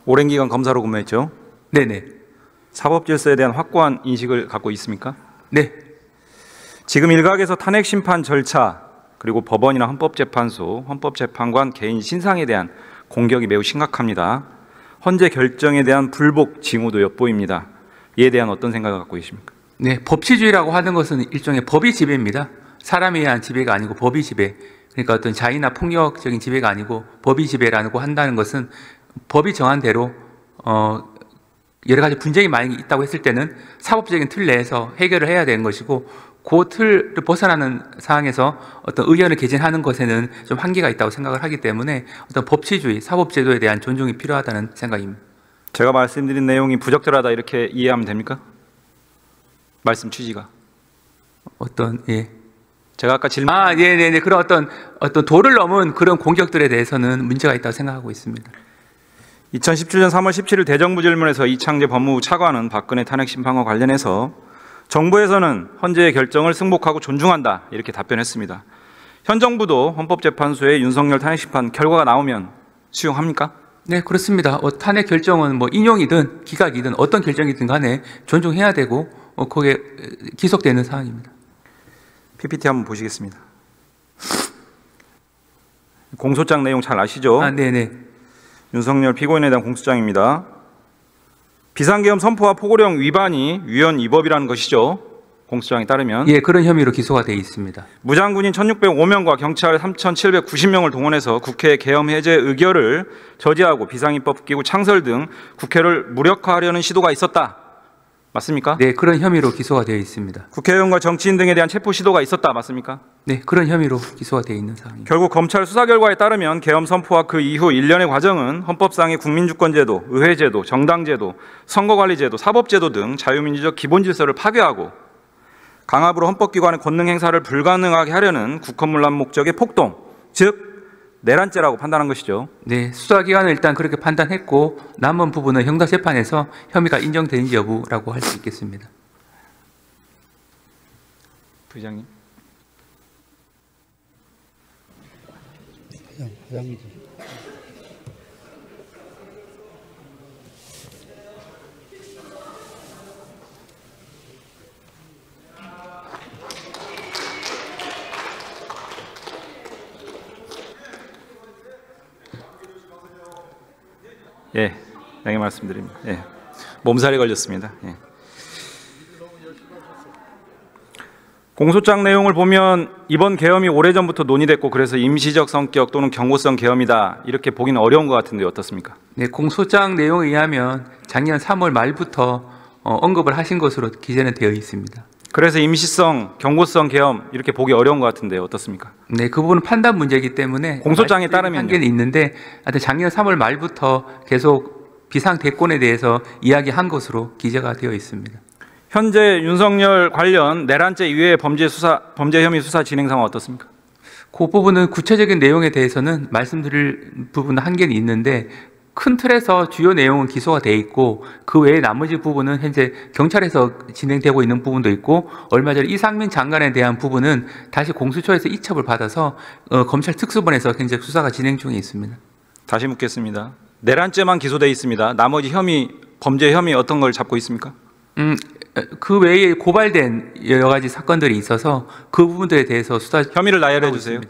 오랜 기간 검사로 근무했죠? 네네. 사법질서에 대한 확고한 인식을 갖고 있습니까? 네. 지금 일각에서 탄핵 심판 절차 그리고 법원이나 헌법재판소, 헌법재판관 개인 신상에 대한 공격이 매우 심각합니다. 헌재 결정에 대한 불복 징후도 엿보입니다. 이에 대한 어떤 생각을 갖고 계십니까? 네, 법치주의라고 하는 것은 일종의 법이 지배입니다. 사람에 의한 지배가 아니고 법이 지배. 그러니까 어떤 자의나 폭력적인 지배가 아니고 법이 지배라고 한다는 것은 법이 정한 대로 여러 가지 분쟁이 많이 있다고 했을 때는 사법적인 틀 내에서 해결을 해야 되는 것이고, 그 틀을 벗어나는 상황에서 어떤 의견을 개진하는 것에는 좀 한계가 있다고 생각을 하기 때문에 어떤 법치주의, 사법제도에 대한 존중이 필요하다는 생각입니다. 제가 말씀드린 내용이 부적절하다 이렇게 이해하면 됩니까? 말씀 취지가. 예. 제가 아까 질문. 네네네. 그런 어떤 도를 넘은 그런 공격들에 대해서는 문제가 있다고 생각하고 있습니다. 2017년 3월 17일 대정부 질문에서 이창재 법무부 차관은 박근혜 탄핵 심판과 관련해서 정부에서는 헌재의 결정을 승복하고 존중한다 이렇게 답변했습니다. 현 정부도 헌법재판소의 윤석열 탄핵 심판 결과가 나오면 수용합니까? 네, 그렇습니다. 탄핵 결정은 뭐 인용이든 기각이든 어떤 결정이든 간에 존중해야 되고 거기에 기속되는 사항입니다. PPT 한번 보시겠습니다. 공소장 내용 잘 아시죠? 네네. 윤석열 피고인에 대한 공소장입니다. 비상계엄 선포와 포고령 위반이 위헌 위법이라는 것이죠. 공소장에 따르면. 예, 그런 혐의로 기소가 되어 있습니다. 무장군인 1605명과 경찰 3790명을 동원해서 국회 계엄 해제 의결을 저지하고 비상입법 기구 창설 등 국회를 무력화하려는 시도가 있었다. 맞습니까? 네, 그런 혐의로 기소가 되어 있습니다. 국회의원과 정치인 등에 대한 체포 시도가 있었다. 맞습니까? 네, 그런 혐의로 기소가 되어 있는 사항입니다. 결국 검찰 수사 결과에 따르면 계엄 선포와 그 이후 일련의 과정은 헌법상의 국민주권제도, 의회제도, 정당제도, 선거관리제도, 사법제도 등 자유민주적 기본질서를 파괴하고 강압으로 헌법기관의 권능 행사를 불가능하게 하려는 국헌문란 목적의 폭동, 즉 내란죄라고 판단한 것이죠. 네, 수사기관은 일단 그렇게 판단했고 남은 부분은 형사재판에서 혐의가 인정되는지 여부라고 할 수 있겠습니다. 부장님. 회장님. 예, 양해 말씀드립니다. 예, 몸살이 걸렸습니다. 예. 공소장 내용을 보면 이번 계엄이 오래전부터 논의됐고 그래서 임시적 성격 또는 경고성 계엄이다 이렇게 보기는 어려운 것 같은데 어떻습니까? 네, 공소장 내용에 의하면 작년 3월 말부터 언급을 하신 것으로 기재는 되어 있습니다. 그래서 임시성, 경고성 계엄 이렇게 보기 어려운 것 같은데 어떻습니까? 네, 그 부분은 판단 문제이기 때문에 공소장에 따르면 한계는 있는데 하여튼 작년 3월 말부터 계속 비상대권에 대해서 이야기한 것으로 기재가 되어 있습니다. 현재 윤석열 관련 내란죄 이외의 범죄 혐의 수사 진행 상황 어떻습니까? 그 부분은 구체적인 내용에 대해서는 말씀드릴 부분은 한계는 있는데 큰 틀에서 주요 내용은 기소가 돼 있고 그 외에 나머지 부분은 현재 경찰에서 진행되고 있는 부분도 있고 얼마 전에 이상민 장관에 대한 부분은 다시 공수처에서 이첩을 받아서 검찰 특수본에서 현재 수사가 진행 중에 있습니다. 다시 묻겠습니다. 내란죄만 기소돼 있습니다. 나머지 범죄 혐의 어떤 걸 잡고 있습니까? 그 외에 고발된 여러 가지 사건들이 있어서 그 부분들에 대해서 수사 혐의를 나열해 주세요.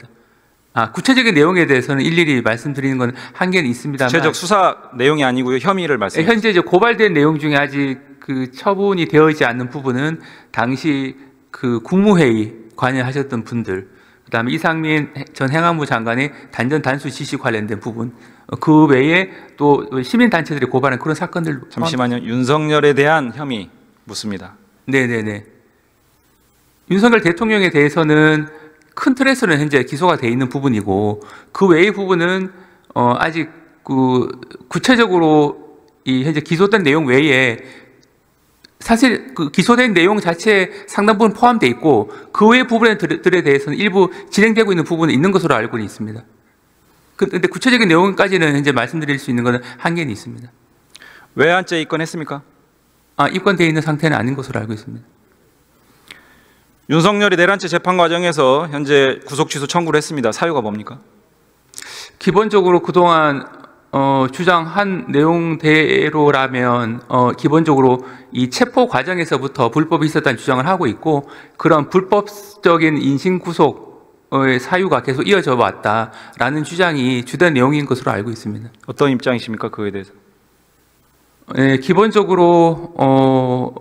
구체적인 내용에 대해서는 일일이 말씀드리는 건 한계는 있습니다만 구체적 수사 내용이 아니고요. 혐의를 말씀해 주세요. 현재 이제 고발된 내용 중에 아직 그 처분이 되어 있지 않는 부분은 당시 그 국무회의 관여하셨던 분들, 그다음에 이상민 전 행안부 장관의 단전 단수 지시 관련된 부분, 그 외에 또 시민단체들이 고발한 그런 사건들. 잠시만요. 윤석열에 대한 혐의 묻습니다. 네네네. 윤석열 대통령에 대해서는 큰 틀에서는 현재 기소가 돼 있는 부분이고 그 외의 부분은 아직 그 구체적으로 이 현재 기소된 내용 외에 사실 그 기소된 내용 자체에 상당 부분 포함되어 있고 그 외의 부분들에 대해서는 일부 진행되고 있는 부분이 있는 것으로 알고는 있습니다. 그런데 구체적인 내용까지는 현재 말씀드릴 수 있는 것은 한계는 있습니다. 외환죄 입건했습니까? 입건되어 있는 상태는 아닌 것으로 알고 있습니다. 윤석열이 내란죄 재판 과정에서 현재 구속 취소 청구를 했습니다. 사유가 뭡니까? 기본적으로 그동안 주장한 내용대로라면 기본적으로 이 체포 과정에서부터 불법이 있었다는 주장을 하고 있고 그런 불법적인 인신 구속의 사유가 계속 이어져 왔다라는 주장이 주된 내용인 것으로 알고 있습니다. 어떤 입장이십니까? 그거에 대해서? 기본적으로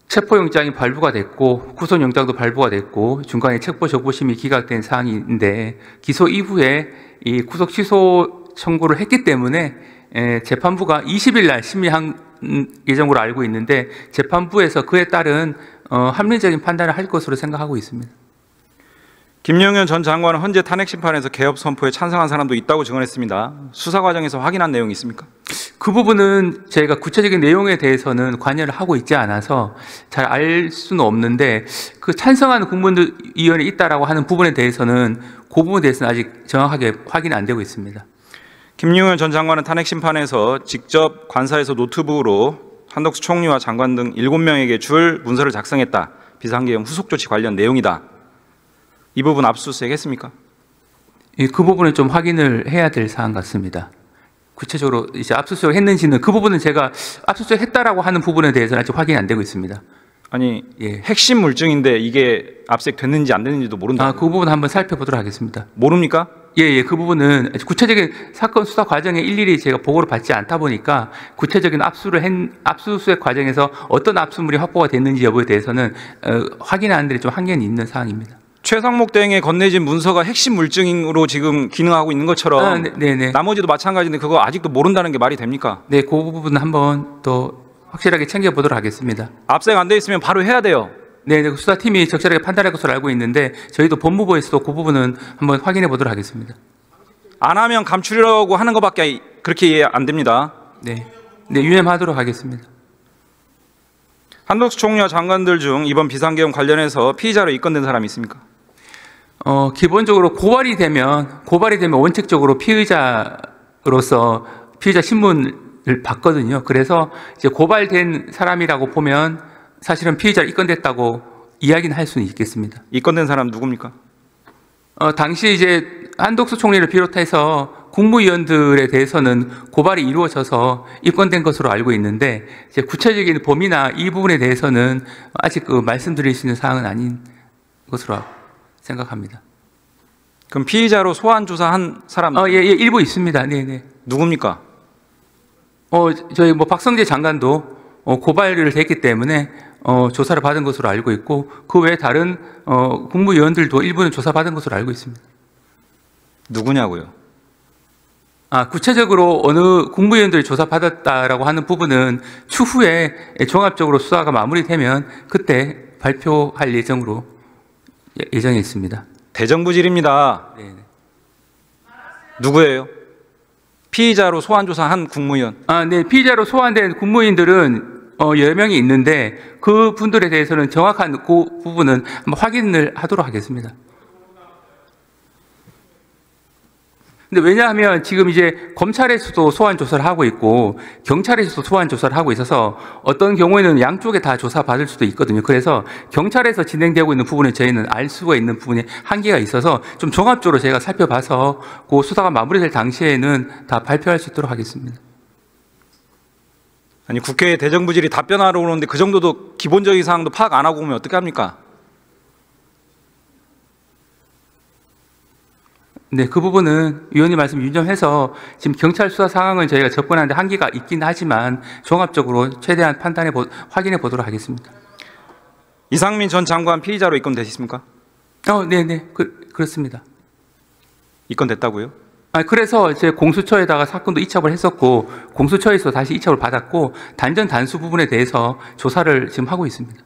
체포영장이 발부가 됐고 구속영장도 발부가 됐고 중간에 체포적부심이 기각된 사항인데 기소 이후에 이 구속 취소 청구를 했기 때문에 재판부가 20일 날 심리한 예정으로 알고 있는데 재판부에서 그에 따른 합리적인 판단을 할 것으로 생각하고 있습니다. 김용현 전 장관은 헌재 탄핵 심판에서 개업 선포에 찬성한 사람도 있다고 증언했습니다. 수사 과정에서 확인한 내용이 있습니까? 그 부분은 저희가 구체적인 내용에 대해서는 관여를 하고 있지 않아서 잘 알 수는 없는데 그 찬성하는 국무위원이 있다라고 하는 부분에 대해서는 그 부분에 대해서는 아직 정확하게 확인이 안 되고 있습니다. 김용현 전 장관은 탄핵 심판에서 직접 관사에서 노트북으로 한덕수 총리와 장관 등 7명에게 줄 문서를 작성했다. 비상계엄 후속 조치 관련 내용이다. 이 부분 압수수색 했습니까? 그 부분은 좀 확인을 해야 될 사안 같습니다. 구체적으로 이제 압수수색 했는지는 그 부분은 제가 압수수색 했다라고 하는 부분에 대해서는 아직 확인이 안 되고 있습니다. 아니 핵심 물증인데 이게 압색됐는지 안 됐는지도 모른다. 그 부분 한번 살펴보도록 하겠습니다. 모릅니까? 그 부분은 구체적인 사건 수사 과정에 일일이 제가 보고를 받지 않다 보니까 구체적인 압수수색 과정에서 어떤 압수물이 확보가 됐는지 여부에 대해서는 확인하는 데 좀 한계는 있는 사항입니다. 최상목 대행에 건네진 문서가 핵심 물증으로 지금 기능하고 있는 것처럼 나머지도 마찬가지인데 그거 아직도 모른다는 게 말이 됩니까? 네, 그 부분 한번 더 확실하게 챙겨보도록 하겠습니다. 압색 안 돼 있으면 바로 해야 돼요. 네, 수사팀이 적절하게 판단할 것으로 알고 있는데 저희도 법무부에서도 그 부분은 한번 확인해 보도록 하겠습니다. 안 하면 감추려고 하는 것밖에 그렇게 이해 안 됩니다. 네, 유념하도록 하겠습니다. 한덕수 총리와 장관들 중 이번 비상계엄 관련해서 피의자로 입건된 사람이 있습니까? 기본적으로 고발이 되면 원칙적으로 피의자로서 피의자 신문을 받거든요. 그래서 이제 고발된 사람이라고 보면 사실은 피의자로 입건됐다고 이야기는 할 수는 있겠습니다. 입건된 사람 누굽니까? 당시 이제 한덕수 총리를 비롯해서 국무위원들에 대해서는 고발이 이루어져서 입건된 것으로 알고 있는데 이제 구체적인 범위나 이 부분에 대해서는 아직 말씀드릴 수 있는 사항은 아닌 것으로 생각합니다. 그럼 피의자로 소환 조사한 사람? 일부 있습니다. 네네. 누굽니까? 저희 박성재 장관도 고발을 됐기 때문에 조사를 받은 것으로 알고 있고 그 외에 다른 국무위원들도 일부는 조사받은 것으로 알고 있습니다. 누구냐고요? 구체적으로 어느 국무위원들이 조사받았다라고 하는 부분은 추후에 종합적으로 수사가 마무리되면 그때 발표할 예정에 있습니다. 대정부질입니다. 네네. 누구예요? 피의자로 소환 조사한 국무위원. 네, 피의자로 소환된 국무위원들은 여러 명이 있는데 그 분들에 대해서는 정확한 그 부분은 한번 확인을 하도록 하겠습니다. 근데 왜냐하면 지금 이제 검찰에서도 소환 조사를 하고 있고 경찰에서도 소환 조사를 하고 있어서 어떤 경우에는 양쪽에 다 조사받을 수도 있거든요. 그래서 경찰에서 진행되고 있는 부분에 저희는 알 수가 있는 부분에 한계가 있어서 좀 종합적으로 제가 살펴봐서 그 수사가 마무리될 당시에는 다 발표할 수 있도록 하겠습니다. 아니 국회에 대정부질이 답변하러 오는데 그 정도도 기본적인 사항도 파악 안 하고 오면 어떻게 합니까? 네, 그 부분은 위원님 말씀 유념해서 지금 경찰 수사 상황은 저희가 접근하는데 한계가 있긴 하지만 종합적으로 최대한 확인해 보도록 하겠습니다. 이상민 전 장관 피의자로 입건되셨습니까? 네네, 그렇습니다. 입건됐다고요? 그래서 이제 공수처에다가 사건도 이첩을 했었고 공수처에서 다시 이첩을 받았고 단전 단수 부분에 대해서 조사를 지금 하고 있습니다.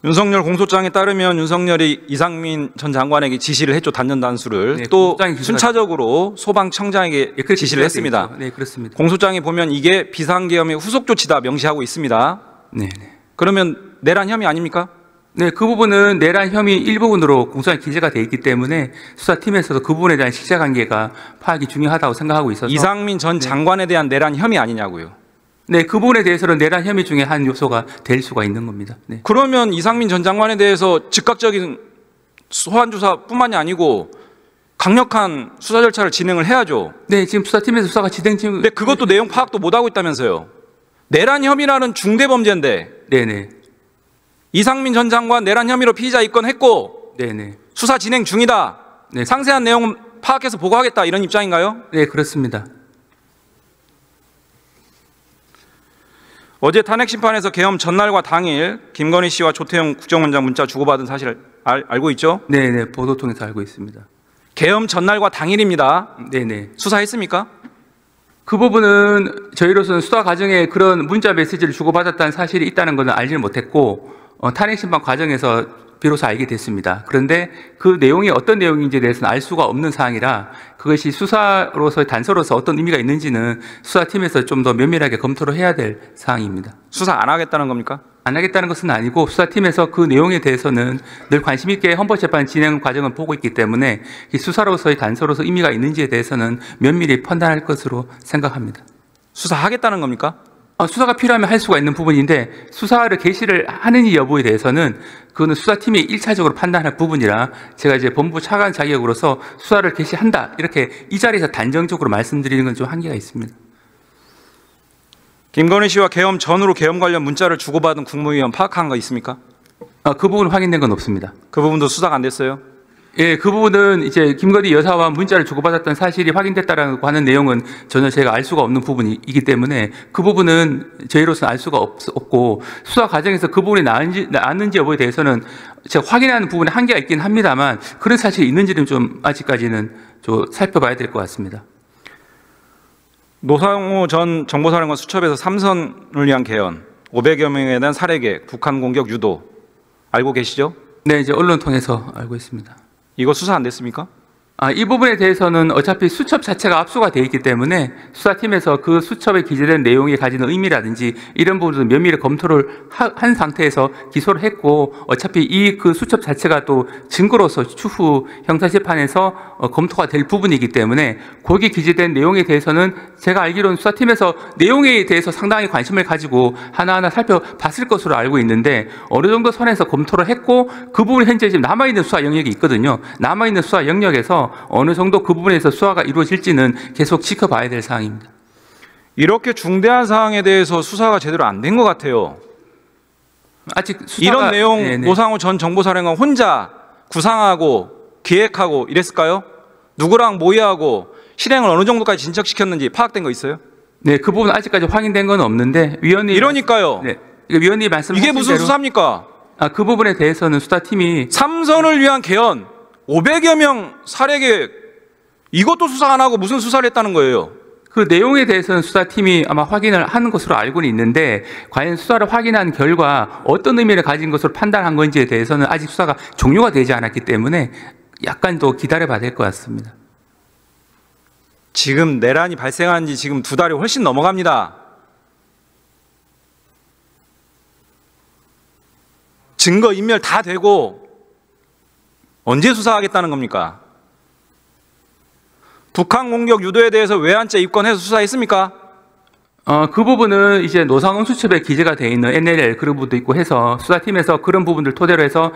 윤석열 공소장에 따르면 윤석열이 이상민 전 장관에게 지시를 했죠. 단전 단수를. 네, 또 순차적으로 소방청장에게 지시를 했습니다. 네, 그렇습니다. 공소장에 보면 이게 비상계엄의 후속 조치다 명시하고 있습니다. 네. 그러면 내란 혐의 아닙니까? 네, 그 부분은 내란 혐의 일부분으로 공소장에 기재가 되어 있기 때문에 수사팀에서도 그 부분에 대한 실체관계가 파악이 중요하다고 생각하고 있어서 이상민 전 장관에 대한 내란 혐의 아니냐고요. 네, 그 부분에 대해서는 내란 혐의 중에 한 요소가 될 수가 있는 겁니다. 네. 그러면 이상민 전 장관에 대해서 즉각적인 소환 조사뿐만이 아니고 강력한 수사 절차를 진행을 해야죠. 네, 지금 수사팀에서 수사가 진행 중. 근데 그것도 내용 파악도 못하고 있다면서요. 내란 혐의라는 중대 범죄인데 네네. 이상민 전 장관 내란 혐의로 피의자 입건했고 네네. 수사 진행 중이다. 네. 상세한 내용은 파악해서 보고하겠다 이런 입장인가요? 네, 그렇습니다. 어제 탄핵 심판에서 계엄 전날과 당일 김건희 씨와 조태용 국정원장 문자 주고받은 사실 알고 있죠? 네네. 보도 통해서 알고 있습니다. 계엄 전날과 당일입니다. 네네. 수사했습니까? 그 부분은 저희로서는 수사 과정에 그런 문자 메시지를 주고받았다는 사실이 있다는 것은 알지는 못했고 탄핵 심판 과정에서 비로소 알게 됐습니다. 그런데 그 내용이 어떤 내용인지에 대해서는 알 수가 없는 사항이라 그것이 수사로서 단서로서 어떤 의미가 있는지는 수사팀에서 좀 더 면밀하게 검토를 해야 될 사항입니다. 수사 안 하겠다는 겁니까? 안 하겠다는 것은 아니고 수사팀에서 그 내용에 대해서는 늘 관심 있게 헌법재판 진행 과정을 보고 있기 때문에 이 수사로서의 단서로서 의미가 있는지에 대해서는 면밀히 판단할 것으로 생각합니다. 수사하겠다는 겁니까? 수사가 필요하면 할 수가 있는 부분인데 수사를 개시를 하느니 여부에 대해서는 그거는 수사팀이 1차적으로 판단할 부분이라 제가 이제 본부 차관 자격으로서 수사를 개시한다 이렇게 이 자리에서 단정적으로 말씀드리는 건 좀 한계가 있습니다. 김건희 씨와 계엄 전후로 계엄 관련 문자를 주고받은 국무위원 파악한 거 있습니까? 그 부분 확인된 건 없습니다. 그 부분도 수사가 안 됐어요? 예, 그 부분은 이제 김건희 여사와 문자를 주고받았던 사실이 확인됐다라고 하는 내용은 전혀 제가 알 수가 없는 부분이기 때문에 그 부분은 저희로서는 알 수가 없고 수사 과정에서 그 부분이 나왔는지 여부에 대해서는 제가 확인하는 부분에 한계가 있긴 합니다만 그런 사실이 있는지는 좀 아직까지는 좀 살펴봐야 될 것 같습니다. 노상호 전 정보사령관 수첩에서 삼선을 위한 개헌, 500여 명에 대한 살해 계획, 북한 공격 유도 알고 계시죠? 네, 이제 언론 통해서 알고 있습니다. 이거 수사 안 됐습니까? 이 부분에 대해서는 어차피 수첩 자체가 압수가 되어 있기 때문에 수사팀에서 그 수첩에 기재된 내용이 가지는 의미라든지 이런 부분을 면밀히 검토를 한 상태에서 기소를 했고 어차피 그 수첩 자체가 또 증거로서 추후 형사재판에서 검토가 될 부분이기 때문에 거기에 기재된 내용에 대해서는 제가 알기로는 수사팀에서 내용에 대해서 상당히 관심을 가지고 하나하나 살펴봤을 것으로 알고 있는데 어느 정도 선에서 검토를 했고 그 부분이 현재 지금 남아있는 수사 영역이 있거든요. 남아있는 수사 영역에서 어느 정도 그 부분에서 수사가 이루어질지는 계속 지켜봐야 될 사항입니다. 이렇게 중대한 사항에 대해서 수사가 제대로 안 된 것 같아요. 아직 이런 내용 네네. 노상호 전 정보사령관 혼자 구상하고 기획하고 이랬을까요? 누구랑 모의하고 실행을 어느 정도까지 진척시켰는지 파악된 거 있어요? 네, 그 부분 아직까지 확인된 건 없는데 위원님 이러니까요. 네, 위원님 말씀하신 이게 무슨 대로 수사입니까? 그 부분에 대해서는 수사팀이 삼선을 위한 개헌, 500여 명 살해 계획 이것도 수사 안 하고 무슨 수사를 했다는 거예요? 그 내용에 대해서는 수사팀이 아마 확인을 하는 것으로 알고는 있는데 과연 수사를 확인한 결과 어떤 의미를 가진 것으로 판단한 건지에 대해서는 아직 수사가 종료가 되지 않았기 때문에 약간 더 기다려봐야 될 것 같습니다. 지금 내란이 발생한 지 지금 2달이 훨씬 넘어갑니다. 증거 인멸 다 되고 언제 수사하겠다는 겁니까? 북한 공격 유도에 대해서 외환죄 입건해서 수사했습니까? 그 부분은 이제 노상훈 수첩에 기재가 되어 있는 NLL 그런 부분도 있고 해서 수사팀에서 그런 부분들 토대로 해서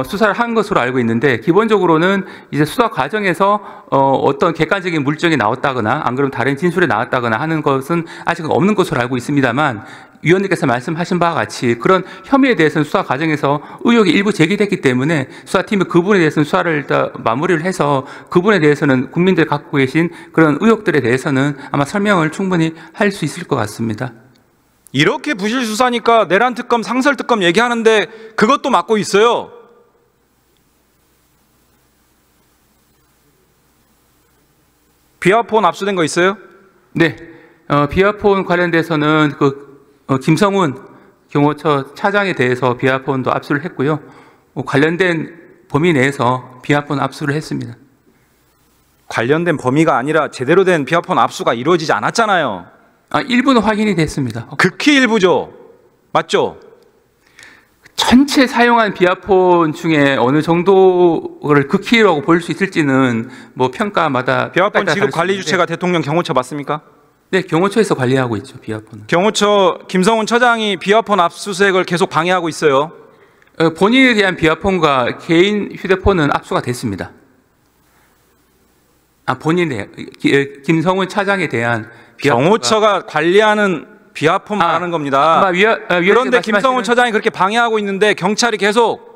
수사를 한 것으로 알고 있는데 기본적으로는 이제 수사 과정에서 어떤 객관적인 물증이 나왔다거나 안 그러면 다른 진술이 나왔다거나 하는 것은 아직은 없는 것으로 알고 있습니다만 위원님께서 말씀하신 바와 같이 그런 혐의에 대해서는 수사 과정에서 의혹이 일부 제기됐기 때문에 수사팀이 그 부분에 대해서는 수사를 일단 마무리를 해서 그 부분에 대해서는 국민들이 갖고 계신 그런 의혹들에 대해서는 아마 설명을 충분히 할 수 있을 것 같습니다. 이렇게 부실 수사니까 내란 특검, 상설 특검 얘기하는데 그것도 맡고 있어요. 비아폰 압수된 거 있어요? 네, 비아폰 관련돼서는 김성훈 경호처 차장에 대해서 비아폰도 압수를 했고요. 관련된 범위 내에서 비아폰 압수를 했습니다. 관련된 범위가 아니라 제대로 된 비아폰 압수가 이루어지지 않았잖아요. 일부는 확인이 됐습니다. 극히 일부죠. 맞죠? 전체 사용한 비아폰 중에 어느 정도를 극히라고 볼 수 있을지는 뭐 평가마다 비아폰 지급 관리 주체가 대통령 경호처 맞습니까? 네, 경호처에서 관리하고 있죠, 비아폰은. 경호처 김성훈 처장이 비아폰 압수수색을 계속 방해하고 있어요. 본인에 대한 비아폰과 개인 휴대폰은 압수가 됐습니다. 본인의 김성훈 차장에 대한 경호처가 관리하는 비화폰 말하는 겁니다. 그런데 김성훈 처장이 그렇게 방해하고 있는데 경찰이 계속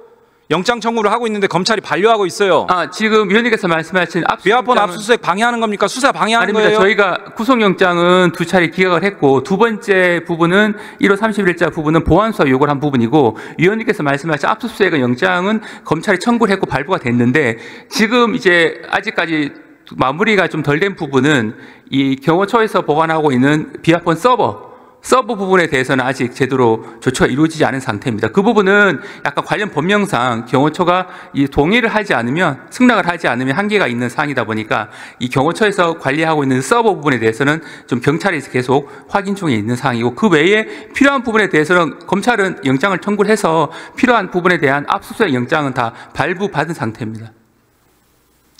영장 청구를 하고 있는데 검찰이 반려하고 있어요. 지금 위원님께서 말씀하신 비화폰 압수수색 방해하는 겁니까? 수사 방해하는 아닙니다. 거예요? 저희가 구속영장은 2차례 기각을 했고 두 번째 부분은 1월 30일자 부분은 보완수사 요구를 한 부분이고 위원님께서 말씀하신 압수수색은 영장은 검찰이 청구를 했고 발부가 됐는데 지금 이제 아직까지 마무리가 좀 덜 된 부분은 이 경호처에서 보관하고 있는 비화폰 서버 부분에 대해서는 아직 제대로 조처가 이루어지지 않은 상태입니다. 그 부분은 약간 관련 법령상 경호처가 이 동의를 하지 않으면 승낙을 하지 않으면 한계가 있는 사항이다 보니까 이 경호처에서 관리하고 있는 서버 부분에 대해서는 좀 경찰에서 계속 확인 중에 있는 사항이고 그 외에 필요한 부분에 대해서는 검찰은 영장을 청구를 해서 필요한 부분에 대한 압수수색 영장은 다 발부받은 상태입니다.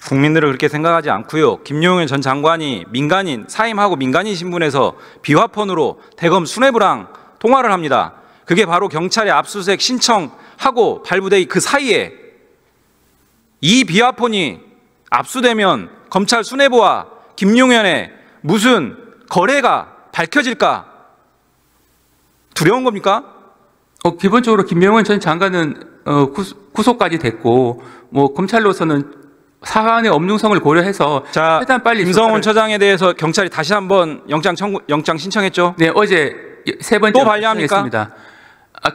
국민들을 그렇게 생각하지 않고요. 김용현 전 장관이 사임하고 민간인 신분에서 비화폰으로 대검 수뇌부랑 통화를 합니다. 그게 바로 경찰에 압수수색 신청하고 발부된 그 사이에 이 비화폰이 압수되면 검찰 수뇌부와 김용현의 무슨 거래가 밝혀질까 두려운 겁니까? 기본적으로 김용현 전 장관은 구속까지 됐고 검찰로서는 사안의 엄중성을 고려해서 최대한 빨리 김성훈 처장에 대해서 경찰이 다시 한번 영장 신청했죠? 네, 어제 세 번째 또 반려합니까? 신청했습니다.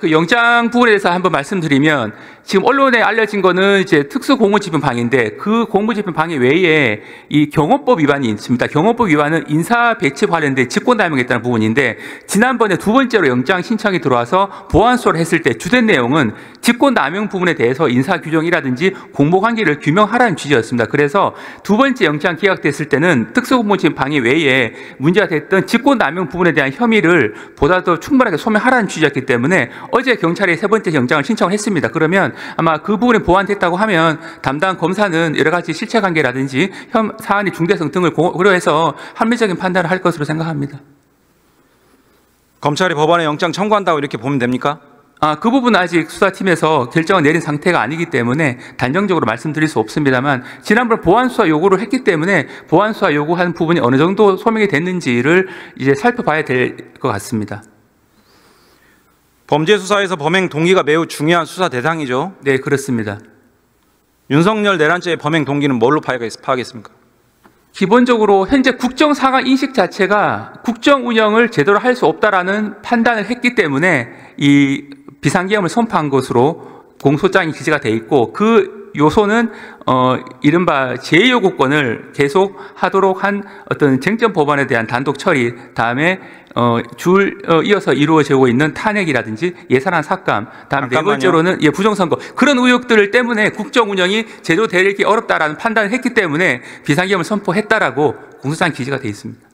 그 영장 부분에 대해서 한번 말씀드리면 지금 언론에 알려진 거는 이제 특수공무집행방해인데 그 공무집행방해 외에 이 경호법 위반이 있습니다. 경호법 위반은 인사 배치 관련된 직권남용했다는 부분인데 지난번에 두 번째로 영장 신청이 들어와서 보완수사를 했을 때 주된 내용은 직권남용 부분에 대해서 인사규정이라든지 공모관계를 규명하라는 취지였습니다. 그래서 두 번째 영장 기각됐을 때는 특수공무집행방해 외에 문제가 됐던 직권남용 부분에 대한 혐의를 보다 더 충분하게 소명하라는 취지였기 때문에 어제 경찰이 세 번째 영장을 신청을 했습니다. 그러면 아마 그 부분이 보완됐다고 하면 담당 검사는 여러 가지 실체관계라든지 사안의 중대성 등을 고려해서 합리적인 판단을 할 것으로 생각합니다. 검찰이 법원에 영장 청구한다고 이렇게 보면 됩니까? 그 부분은 아직 수사팀에서 결정을 내린 상태가 아니기 때문에 단정적으로 말씀드릴 수 없습니다만 지난번 보완수사 요구를 했기 때문에 보완수사 요구한 부분이 어느 정도 소명이 됐는지를 이제 살펴봐야 될 것 같습니다. 범죄 수사에서 범행 동기가 매우 중요한 수사 대상이죠. 네, 그렇습니다. 윤석열 내란죄의 범행 동기는 뭘로 파악했습니까? 기본적으로 현재 국정 상황 인식 자체가 국정 운영을 제대로 할 수 없다라는 판단을 했기 때문에 이 비상계엄을 선포한 것으로 공소장이 기재가 돼 있고 그 요소는 이른바 제2요구권을 계속 하도록 한 어떤 쟁점 법안에 대한 단독 처리 다음에 이어서 이루어지고 있는 탄핵이라든지 예산안 삭감 다음 네 번째로는 부정선거 그런 의혹들 때문에 국정 운영이 제대로 되기 어렵다라는 판단을 했기 때문에 비상계엄을 선포했다라고 공소장 기재가 돼 있습니다.